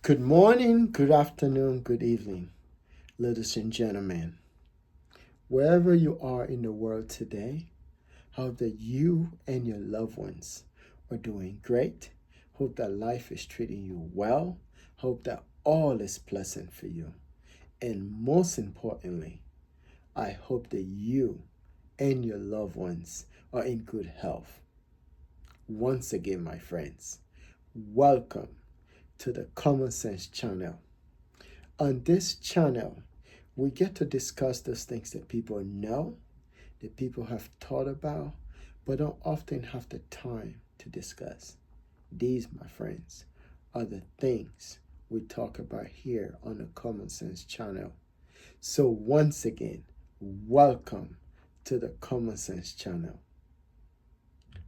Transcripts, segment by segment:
Good morning, good afternoon, good evening, ladies and gentlemen. Wherever you are in the world today, hope that you and your loved ones are doing great. Hope that life is treating you well. Hope that all is pleasant for you. And most importantly, I hope that you and your loved ones are in good health. Once again, my friends, welcome to the Common Sense channel. On this channel, we get to discuss those things that people know, that people have thought about, but don't often have the time to discuss. These, my friends, are the things we talk about here on the Common Sense channel. So once again, welcome to the Common Sense channel.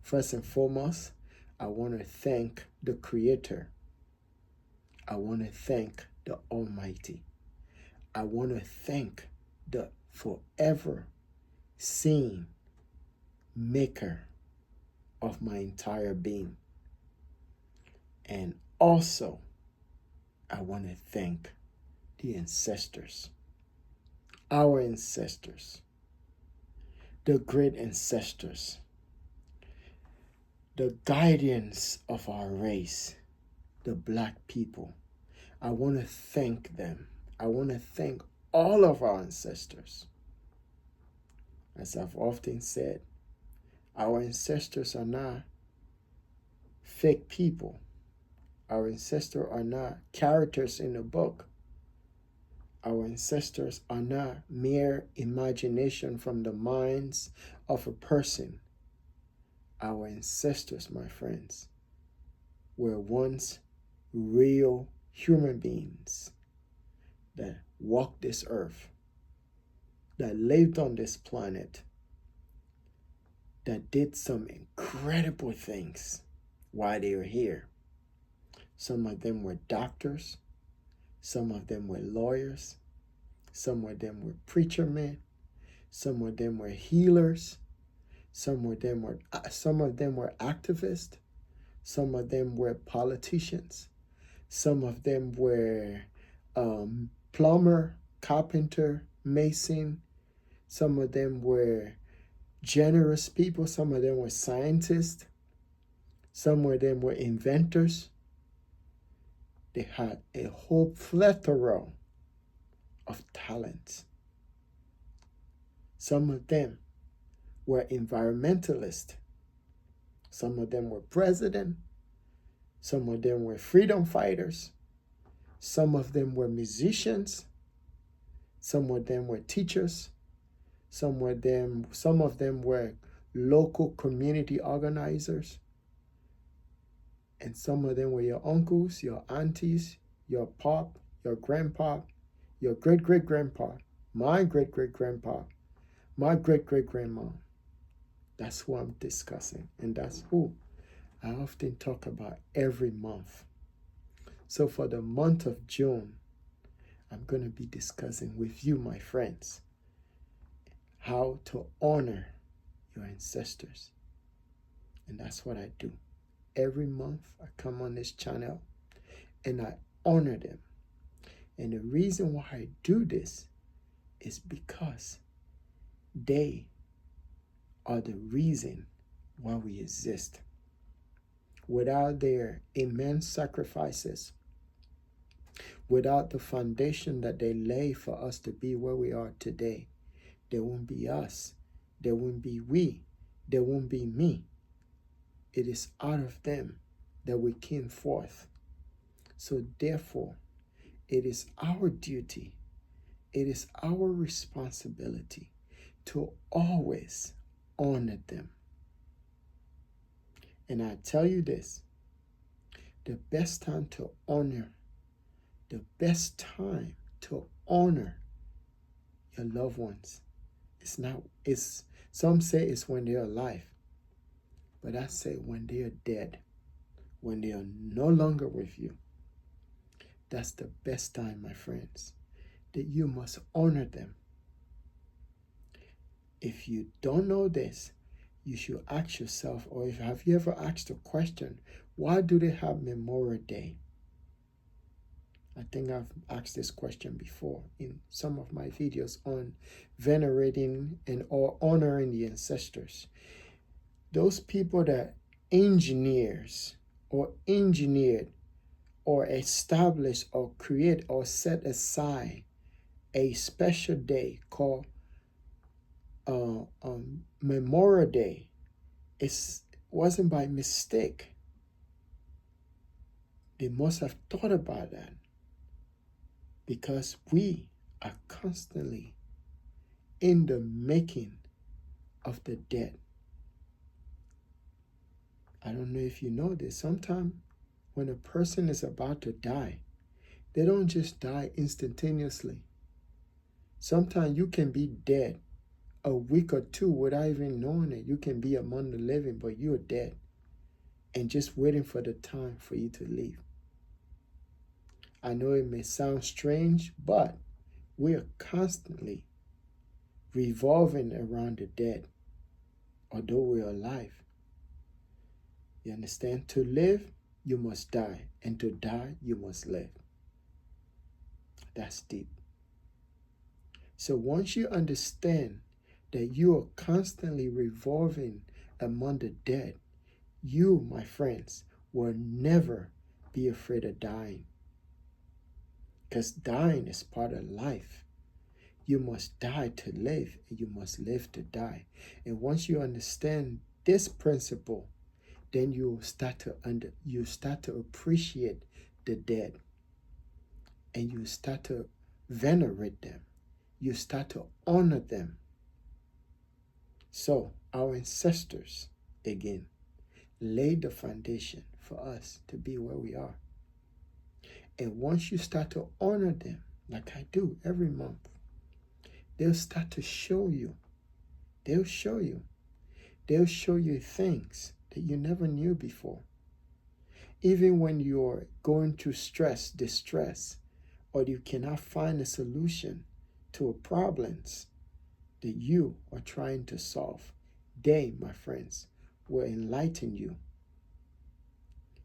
First and foremost, I want to thank the Creator. I want to thank the Almighty. I want to thank the forever seeing maker of my entire being. And also, I want to thank the ancestors, our ancestors, the great ancestors, the guardians of our race, the Black people. I want to thank them. I want to thank all of our ancestors. As I've often said, our ancestors are not fake people. Our ancestors are not characters in a book. Our ancestors are not mere imagination from the minds of a person. Our ancestors, my friends, were once real human beings that walked this earth, that lived on this planet, that did some incredible things while they were here. Some of them were doctors, some of them were lawyers, some of them were preacher men, some of them were healers, some of them were activists, some of them were politicians, some of them were plumber, carpenter, mason, some of them were generous people, some of them were scientists, some of them were inventors. They had a whole plethora of talents. Some of them were environmentalists. Some of them were president. Some of them were freedom fighters. Some of them were musicians. Some of them were teachers. Some of them were local community organizers. And some of them were your uncles, your aunties, your pop, your grandpa, your great-great-grandpa, my great-great-grandpa, my great-great-grandma. That's who I'm discussing, and that's who I often talk about every month. So for the month of June, I'm going to be discussing with you, my friends, how to honor your ancestors. And that's what I do. Every month I come on this channel and I honor them. And the reason why I do this is because they are the reason why we exist. Without their immense sacrifices, without the foundation that they lay for us to be where we are today, there won't be us, there won't be we, there won't be me. It is out of them that we came forth. So therefore, it is our duty, it is our responsibility to always honor them. And I tell you this, the best time to honor your loved ones some say it's when they're alive, but I say when they are dead, when they are no longer with you. That's the best time, my friends, that you must honor them. If you don't know this, you should ask yourself, or have you ever asked the question, why do they have Memorial Day? I think I've asked this question before in some of my videos on venerating and or honoring the ancestors. Those people that engineers or engineered or establish or create or set aside a special day called Memorial Day, it wasn't by mistake. They must have thought about that, because we are constantly in the making of the dead. I don't know if you know this. Sometimes when a person is about to die, they don't just die instantaneously. Sometimes you can be dead a week or two without even knowing it. You can be among the living, but you're dead and just waiting for the time for you to leave. I know it may sound strange, but we are constantly revolving around the dead, although we're alive. You understand? To live, you must die, and to die, you must live. That's deep. So once you understand that you are constantly revolving among the dead, you, my friends, will never be afraid of dying. Because dying is part of life. You must die to live, and you must live to die. And once you understand this principle, then you start to appreciate the dead, and you start to venerate them. You start to honor them. So our ancestors, again, laid the foundation for us to be where we are. And once you start to honor them, like I do every month, they'll start to show you. They'll show you. They'll show you things that you never knew before. Even when you're going through stress, distress, or you cannot find a solution to a problems that you are trying to solve, they, my friends, will enlighten you.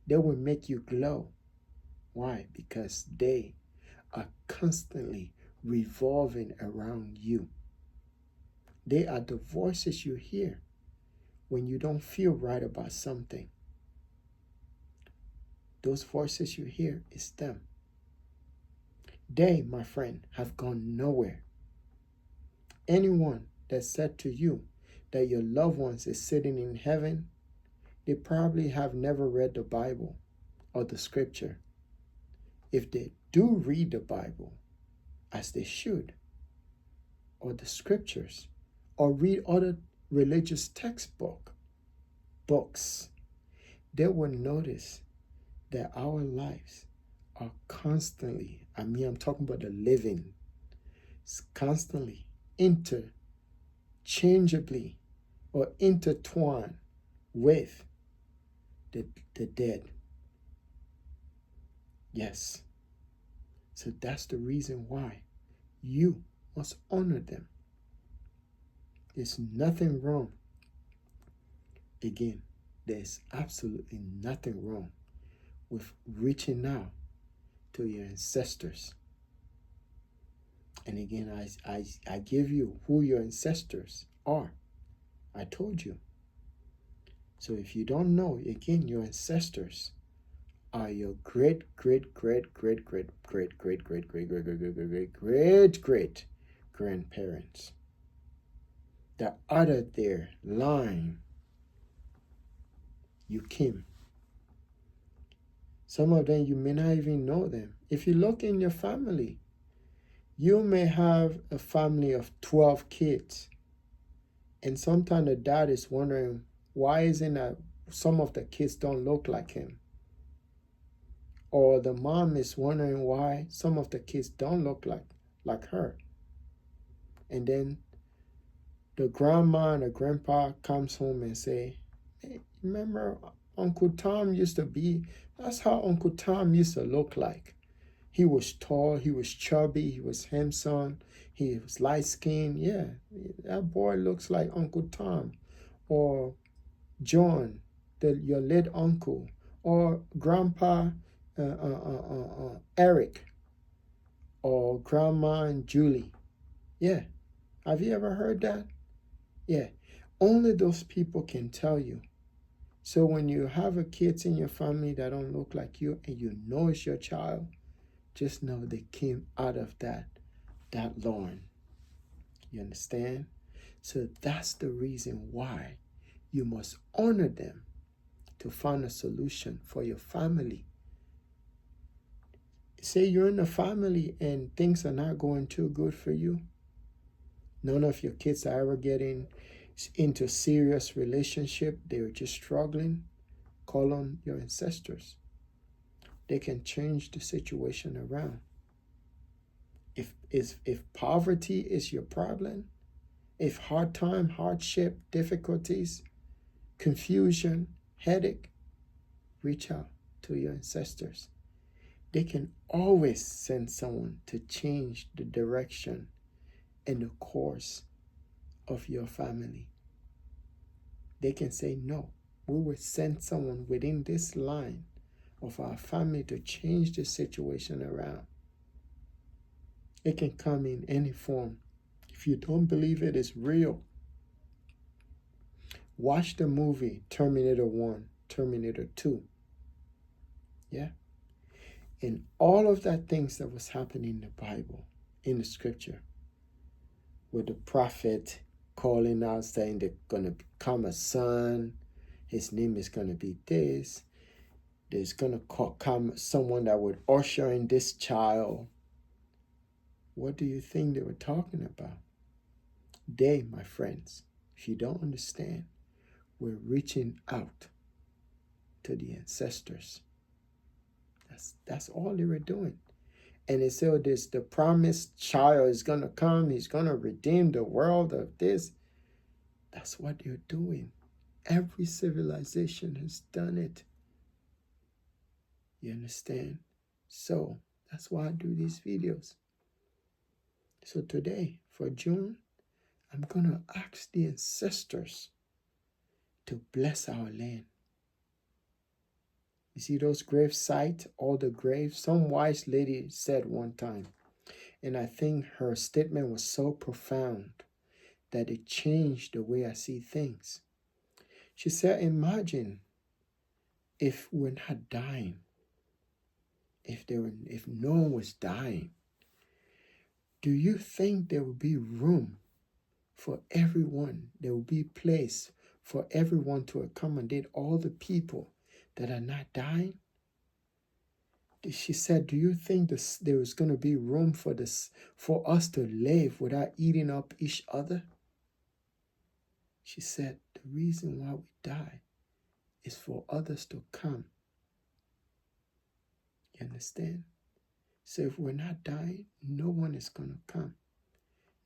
They will make you glow. Why? Because they are constantly revolving around you. They are the voices you hear when you don't feel right about something. Those voices you hear is them. They, my friend, have gone nowhere. Anyone that said to you that your loved ones is sitting in heaven, they probably have never read the Bible or the scripture. If they do read the Bible, as they should, or the scriptures, or read other religious books, they will notice that our lives are constantly, I'm talking about the living, constantly interchangeably or intertwined with the dead. Yes. So that's the reason why you must honor them. There's nothing wrong. Again, there's absolutely nothing wrong with reaching out to your ancestors. And again, I give you who your ancestors are. I told you. So if you don't know, again, your ancestors are your great grandparents that uttered their line. You came. Some of them you may not even know them. If you look in your family, you may have a family of 12 kids, and sometimes the dad is wondering, why isn't that some of the kids don't look like him? Or the mom is wondering why some of the kids don't look like her. And then the grandma and the grandpa comes home and say, hey, remember Uncle Tom used to be, that's how Uncle Tom used to look like. He was tall, he was chubby, he was handsome, he was light-skinned. Yeah, that boy looks like Uncle Tom. Or John, your late uncle. Or Grandpa Eric. or Grandma and Julie. Yeah. Have you ever heard that? Yeah. Only those people can tell you. So when you have a kids in your family that don't look like you and you know it's your child, just know they came out of that loin. You understand? So that's the reason why you must honor them to find a solution for your family. Say you're in a family and things are not going too good for you. None of your kids are ever getting into serious relationship. They're just struggling. Call on your ancestors. They can change the situation around. If poverty is your problem, if hard time, hardship, difficulties, confusion, headache, reach out to your ancestors. They can always send someone to change the direction and the course of your family. They can say, no, we will send someone within this line of our family to change the situation around. It can come in any form. If you don't believe it is real, watch the movie Terminator 1, Terminator 2. Yeah? And all of that things that was happening in the Bible, in the scripture, with the prophet calling out saying they're going to become a son, his name is going to be this, there's going to come someone that would usher in this child. What do you think they were talking about? They, my friends, if you don't understand, we're reaching out to the ancestors. That's all they were doing. And they said, this the promised child is going to come. He's going to redeem the world of this. That's what they're doing. Every civilization has done it. You understand? So that's why I do these videos. So today, for June, I'm going to ask the ancestors to bless our land. You see those grave sites, all the graves? Some wise lady said one time, and I think her statement was so profound that it changed the way I see things. She said, imagine if we're not dying, if no one was dying, do you think there would be room for everyone? There will be place for everyone to accommodate all the people that are not dying? She said, do you think there is going to be room for us to live without eating up each other? She said, the reason why we die is for others to come. You understand? So if we're not dying, no one is going to come.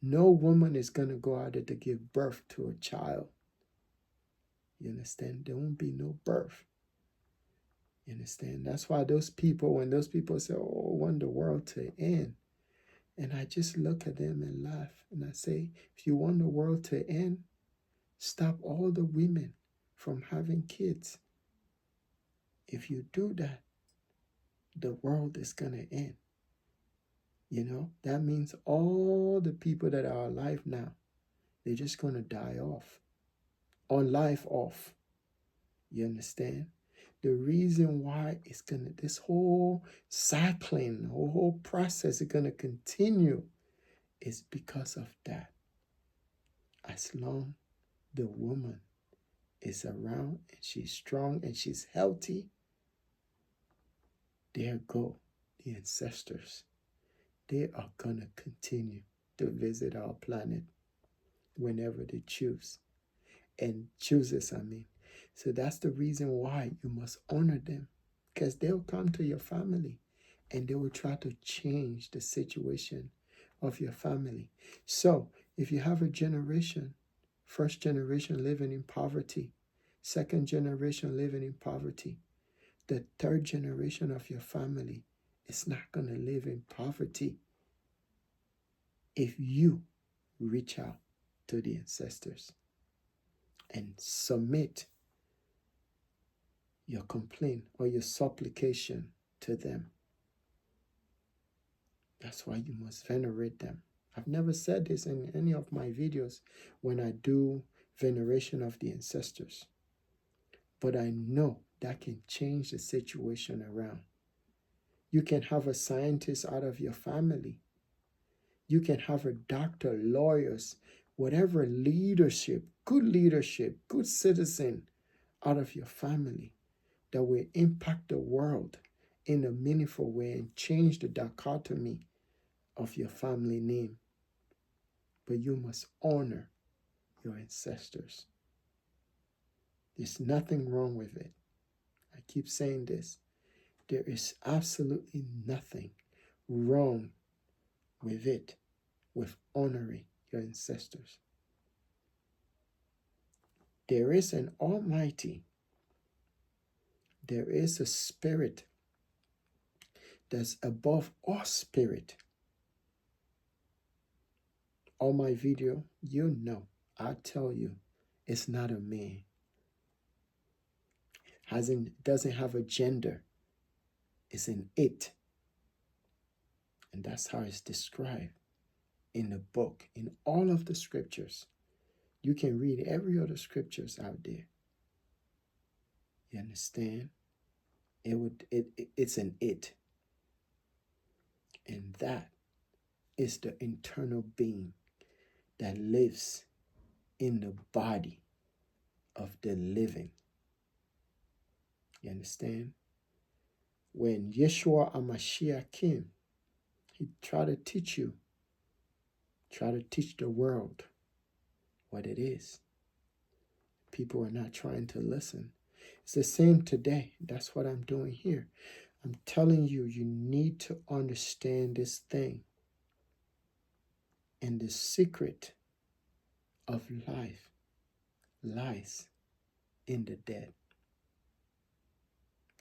No woman is going to go out there to give birth to a child. You understand? There won't be no birth. You understand? That's why when those people say, oh, I want the world to end. And I just look at them and laugh. And I say, if you want the world to end, stop all the women from having kids. If you do that, the world is going to end. You know, that means all the people that are alive now, they're just going to die off. On life off. You understand? The reason why this whole cycling, the whole process is going to continue is because of that. As long the woman is around and she's strong and she's healthy, there go the ancestors. They are going to continue to visit our planet whenever they choose. And chooses, I mean. So that's the reason why you must honor them, because they'll come to your family and they will try to change the situation of your family. So if you have a generation, first generation living in poverty, second generation living in poverty, the third generation of your family is not going to live in poverty if you reach out to the ancestors and submit your complaint or your supplication to them. That's why you must venerate them. I've never said this in any of my videos when I do veneration of the ancestors. But I know that can change the situation around. You can have a scientist out of your family. You can have a doctor, lawyers, whatever leadership, good citizen out of your family that will impact the world in a meaningful way and change the dichotomy of your family name. But you must honor your ancestors. There's nothing wrong with it. I keep saying this. There is absolutely nothing wrong with it, with honoring your ancestors. There is an Almighty. There is a spirit that's above all spirit. All my video, you know, I tell you, it's not a man. Doesn't have a gender. It's an it. And that's how it's described in the book, in all of the scriptures. You can read every other scriptures out there. You understand? It's an it. And that is the internal being that lives in the body of the living. You understand? When Yeshua HaMashiach came, he tried to teach you, try to teach the world what it is. People are not trying to listen. It's the same today. That's what I'm doing here. I'm telling you, you need to understand this thing. And the secret of life lies in the dead.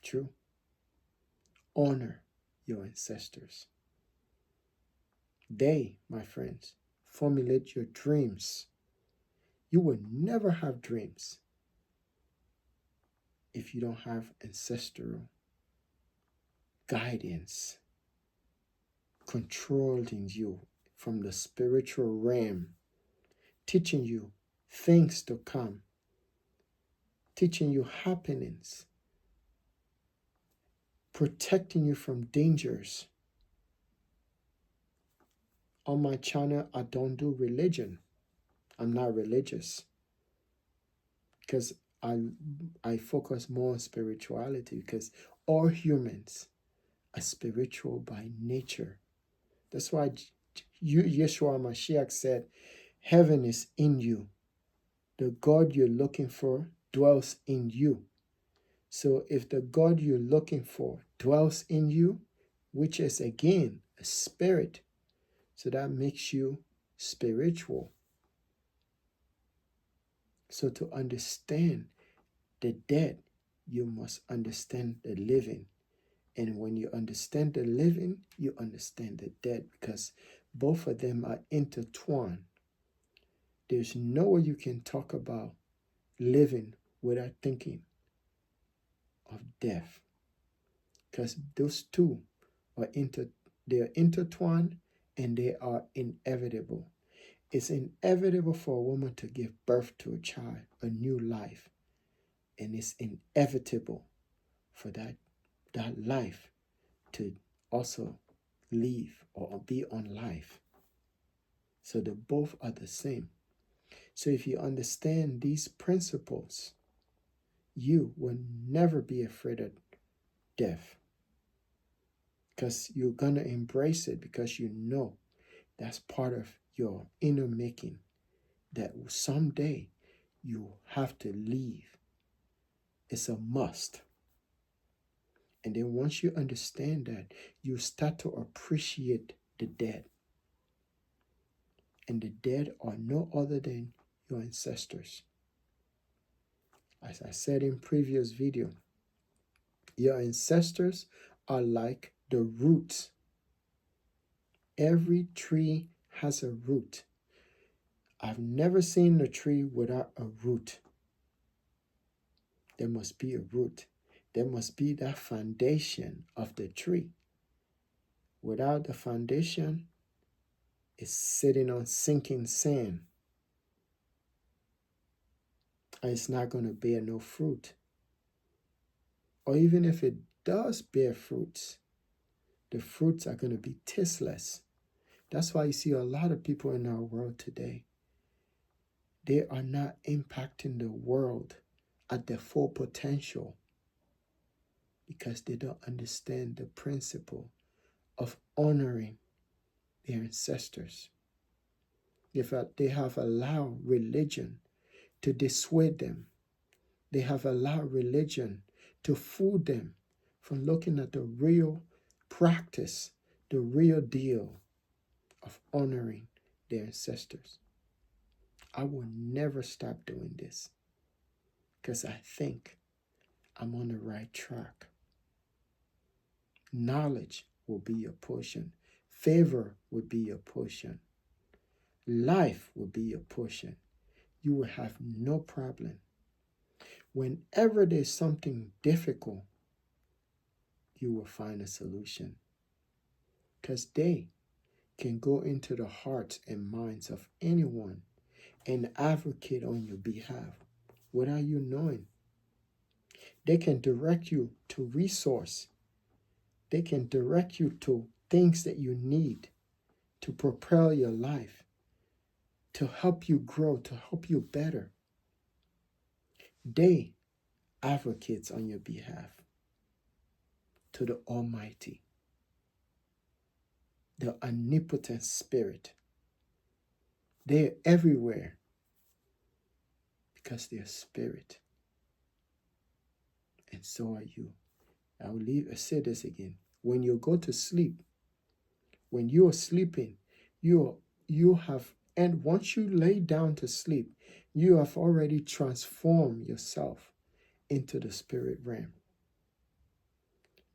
True. Honor your ancestors. They, my friends, formulate your dreams. You will never have dreams if you don't have ancestral guidance controlling you from the spiritual realm, teaching you things to come, teaching you happenings, protecting you from dangers. On my channel, I don't do religion. I'm not religious because I focus more on spirituality, because all humans are spiritual by nature. That's why Yeshua Mashiach said, heaven is in you. The God you're looking for dwells in you. So if the God you're looking for dwells in you, which is again a spirit, so that makes you spiritual. So to understand the dead, you must understand the living. And when you understand the living, you understand the dead, because both of them are intertwined. There's no way you can talk about living without thinking of death, because those two are they're intertwined and they are inevitable. It's inevitable for a woman to give birth to a child, a new life, and it's inevitable for that life to also leave or be on life. So they both are the same. So if you understand these principles, you will never be afraid of death, because you're going to embrace it, because you know that's part of your inner making, that someday you have to leave. It's a must. And then once you understand that, you start to appreciate the dead. And the dead are no other than your ancestors. As I said in previous video, your ancestors are like the roots. Every tree has a root. I've never seen a tree without a root. There must be a root. There must be that foundation of the tree. Without the foundation, it's sitting on sinking sand. And it's not going to bear no fruit. Or even if it does bear fruits, the fruits are going to be tasteless. That's why you see a lot of people in our world today. They are not impacting the world at their full potential because they don't understand the principle of honoring their ancestors. They have allowed religion to dissuade them. They have allowed religion to fool them from looking at the real practice, the real deal of honoring their ancestors. I will never stop doing this because I think I'm on the right track. Knowledge will be your portion. Favor will be your portion. Life will be your portion. You will have no problem. Whenever there's something difficult, you will find a solution. Because they can go into the hearts and minds of anyone and advocate on your behalf without you knowing. They can direct you to resource. They can direct you to things that you need to propel your life, to help you grow, to help you better. They advocates on your behalf to the Almighty, the omnipotent Spirit. They're everywhere because they're spirit. And so are you. I say this again. When you go to sleep, when you are sleeping, you have, and once you lay down to sleep, you have already transformed yourself into the spirit realm.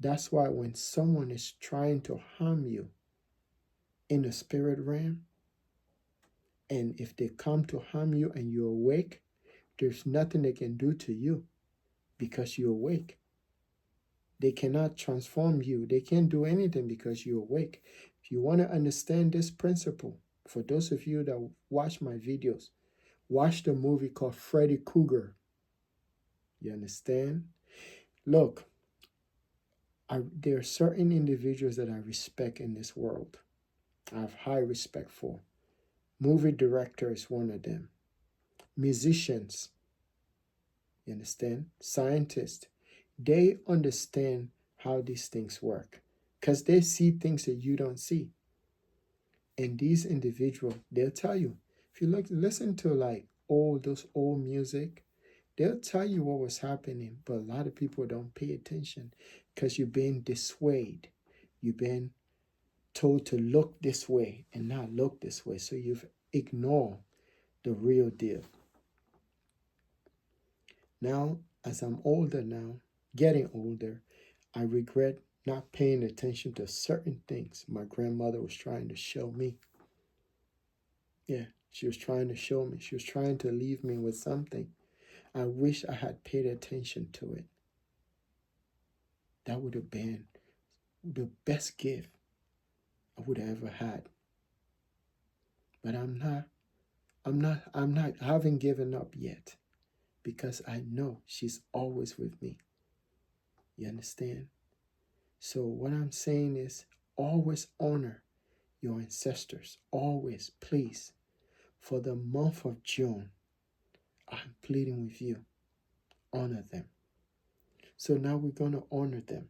That's why when someone is trying to harm you in the spirit realm, and if they come to harm you and you're awake, there's nothing they can do to you because you're awake. They cannot transform you. They can't do anything because you're awake. If you want to understand this principle, for those of you that watch my videos, watch the movie called Freddy Krueger. You understand? Look, there are certain individuals that I respect in this world. I have high respect for. Movie director is one of them. Musicians, you understand? Scientists, they understand how these things work because they see things that you don't see. And these individuals, they'll tell you, if you listen to like those old music, they'll tell you what was happening, but a lot of people don't pay attention because you've been dissuaded. You've been told to look this way and not look this way. So you've ignored the real deal. Now, as I'm older now, getting older, I regret not paying attention to certain things my grandmother was trying to show me. Yeah, she was trying to show me. She was trying to leave me with something. I wish I had paid attention to it. That would have been the best gift I would have ever had. But I haven't given up yet because I know she's always with me. You understand? So what I'm saying is always honor your ancestors. Always, please. For the month of June, I'm pleading with you. Honor them. So now we're going to honor them.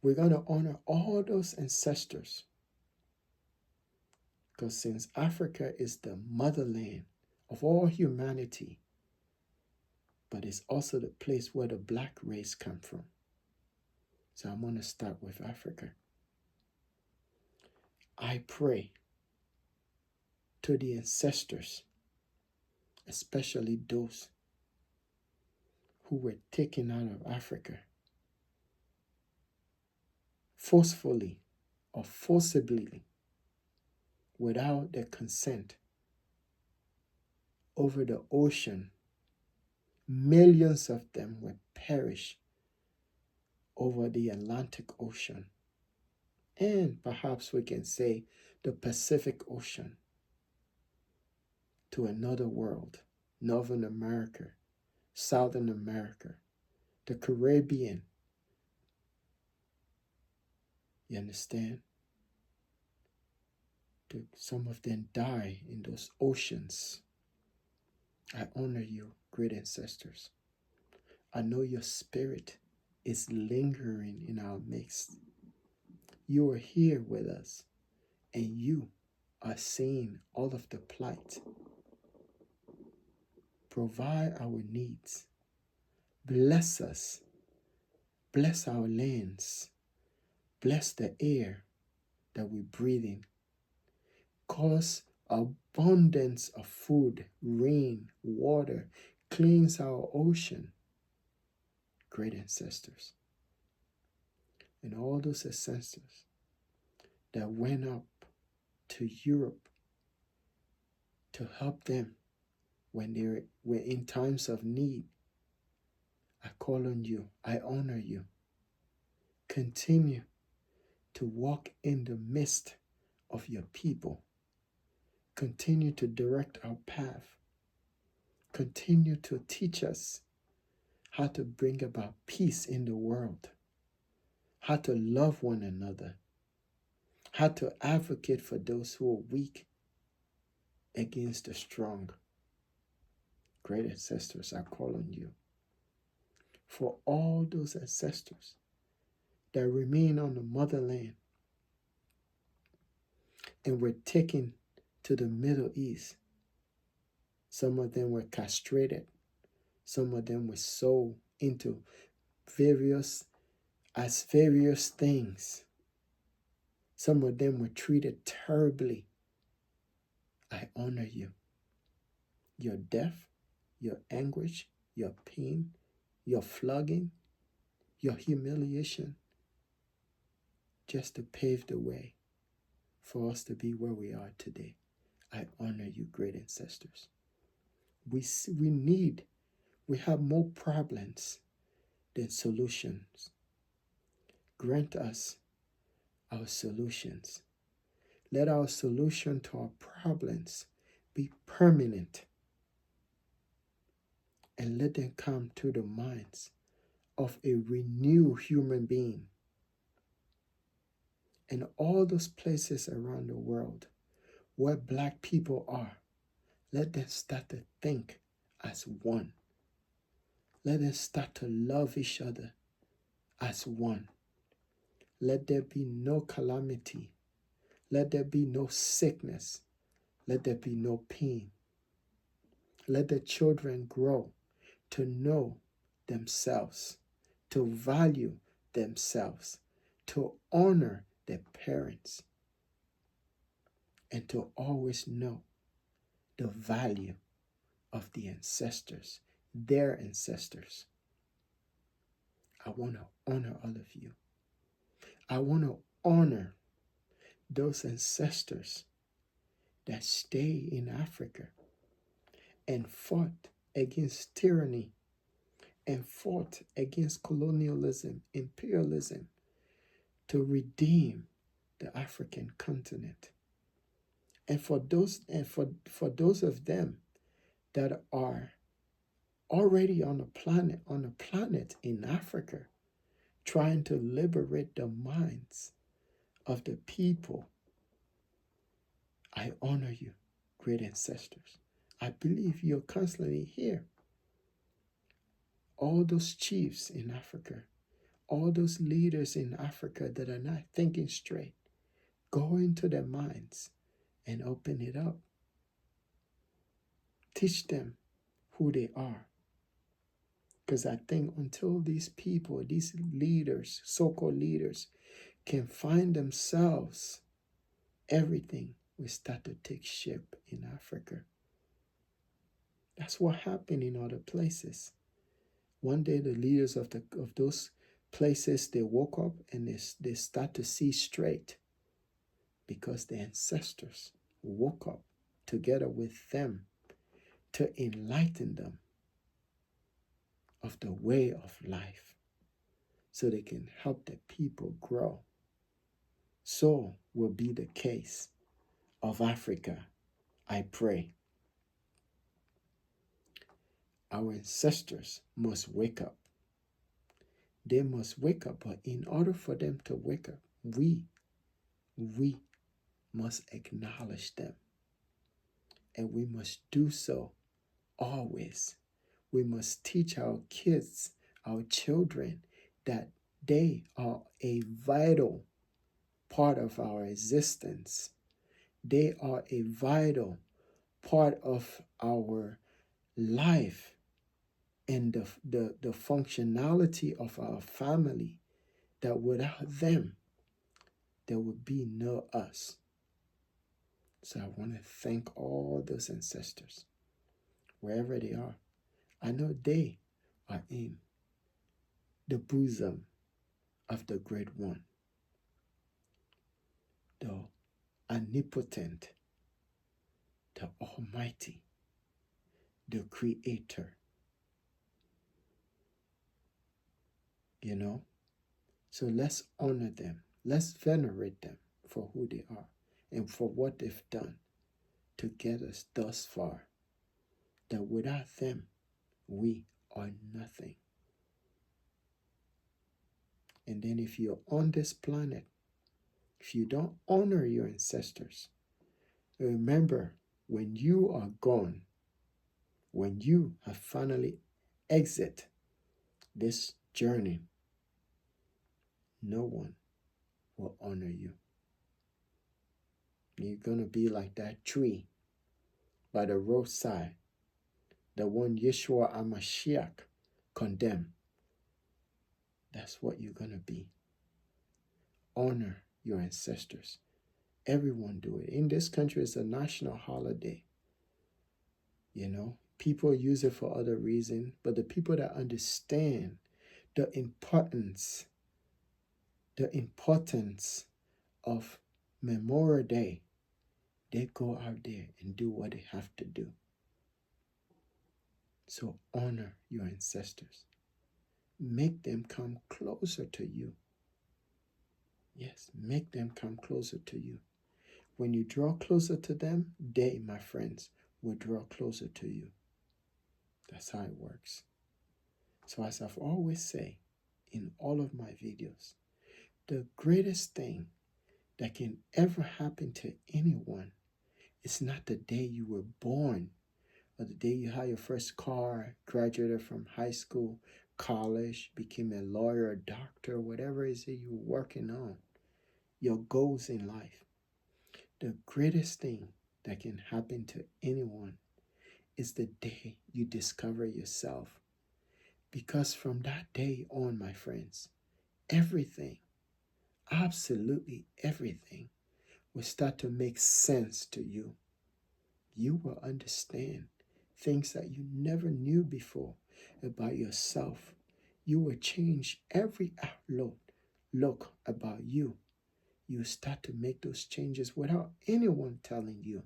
We're going to honor all those ancestors. Because since Africa is the motherland of all humanity, but it's also the place where the black race come from. So I'm going to start with Africa. I pray to the ancestors, especially those who were taken out of Africa forcefully or forcibly without their consent over the ocean. Millions of them will perish over the Atlantic Ocean and perhaps we can say the Pacific Ocean to another world, Northern America, Southern America, the Caribbean. You understand? Some of them die in those oceans. I honor you, great ancestors. I know your spirit is lingering in our midst. You are here with us, and you are seeing all of the plight. Provide our needs. Bless us. Bless our lands. Bless the air that we breathe in. Cause abundance of food, rain, water. Cleanse our ocean. Great ancestors. And all those ancestors that went up to Europe to help them when they were in times of need. I call on you. I honor you. Continue to walk in the midst of your people. Continue to direct our path. Continue to teach us how to bring about peace in the world, how to love one another, how to advocate for those who are weak against the strong. Great ancestors, I call on you. For all those ancestors that remain on the motherland and were taken to the Middle East. Some of them were castrated. Some of them were sold into various things. Some of them were treated terribly. I honor you. Your death, your anguish, your pain, your flogging, your humiliation, just to pave the way for us to be where we are today. I honor you, great ancestors. We have more problems than solutions. Grant us our solutions. Let our solution to our problems be permanent, and let them come to the minds of a renewed human being. And all those places around the world where Black people are, let them start to think as one. Let them start to love each other as one. Let there be no calamity. Let there be no sickness. Let there be no pain. Let the children grow to know themselves, to value themselves, to honor their parents, and to always know the value of the ancestors, their ancestors. I want to honor all of you. I want to honor those ancestors that stay in Africa and fought against tyranny and fought against colonialism, imperialism, to redeem the African continent. And for those of them that are already on the planet in Africa, trying to liberate the minds of the people, I honor you, great ancestors. I believe you're constantly here. All those chiefs in Africa, all those leaders in Africa that are not thinking straight, go into their minds and open it up. Teach them who they are. Because I think until these people, these leaders, so-called leaders, can find themselves, everything will start to take shape in Africa. That's what happened in other places. One day the leaders of those places, they woke up and they start to see straight, because the ancestors woke up together with them to enlighten them of the way of life, so they can help the people grow. So will be the case of Africa, I pray. Our ancestors must wake up. They must wake up, but in order for them to wake up, we must acknowledge them. And we must do so always. We must teach our kids, our children, that they are a vital part of our existence. They are a vital part of our life and the functionality of our family, that without them, there would be no us. So I want to thank all those ancestors, wherever they are. I know they are in the bosom of the Great One, the Omnipotent, the Almighty, the Creator. You know? So let's honor them. Let's venerate them for who they are and for what they've done to get us thus far. That without them, we are nothing. And then if you're on this planet, if you don't honor your ancestors, remember, when you are gone, when you have finally exit this journey, no one will honor you. You're going to be like that tree by the roadside, the one Yeshua HaMashiach condemned. That's what you're going to be. Honor your ancestors. Everyone do it. In this country, it's a national holiday. You know, people use it for other reasons, but the people that understand the importance of Memorial Day, they go out there and do what they have to do. So honor your ancestors. Make them come closer to you. Yes, make them come closer to you. When you draw closer to them, they, my friends, will draw closer to you. That's how it works. So as I've always said in all of my videos, the greatest thing that can ever happen to anyone is not the day you were born or the day you had your first car, graduated from high school, college, became a lawyer, a doctor, whatever it is that you're working on, your goals in life. The greatest thing that can happen to anyone is the day you discover yourself. Because from that day on, my friends, everything, absolutely everything, will start to make sense to you. You will understand things that you never knew before about yourself. You will change every look about you. You start to make those changes without anyone telling you.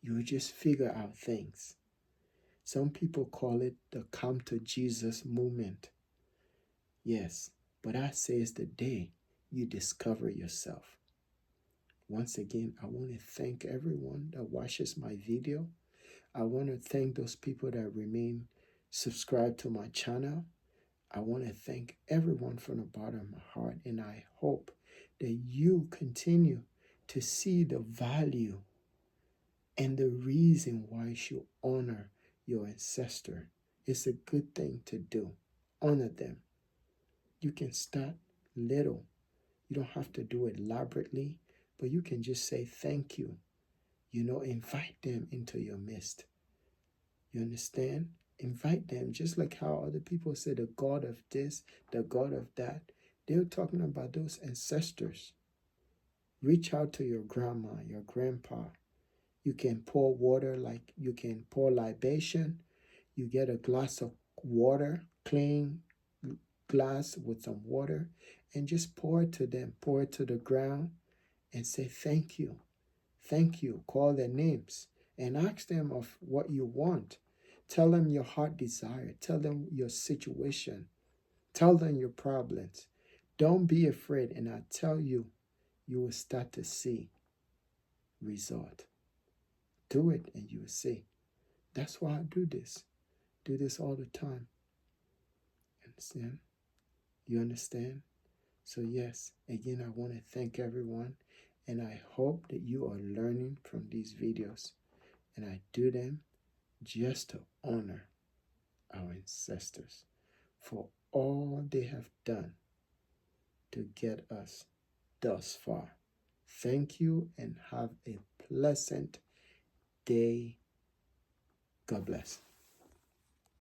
You will just figure out things. Some people call it the come to Jesus movement. Yes, but I say it's the day you discover yourself. Once again, I want to thank everyone that watches my video. I want to thank those people that remain subscribed to my channel. I want to thank everyone from the bottom of my heart, and I hope that you continue to see the value and the reason why you should honor your ancestor. It's a good thing to do. Honor them. You can start little. You don't have to do it elaborately, but you can just say thank you. You know, invite them into your midst. You understand? Invite them, just like how other people say the God of this, the God of that. They're talking about those ancestors. Reach out to your grandma, your grandpa. You can pour water, like you can pour libation. You get a glass of water, clean glass with some water, and just pour it to them. Pour it to the ground and say thank you. Thank you. Call their names and ask them of what you want. Tell them your heart desire. Tell them your situation. Tell them your problems. Don't be afraid. And I tell you, you will start to see result. Do it and you will see. That's why I do this. Do this all the time. Understand? You understand? So yes, again, I want to thank everyone, and I hope that you are learning from these videos, and I do them just to honor our ancestors for all they have done to get us thus far. Thank you and have a pleasant day. God bless.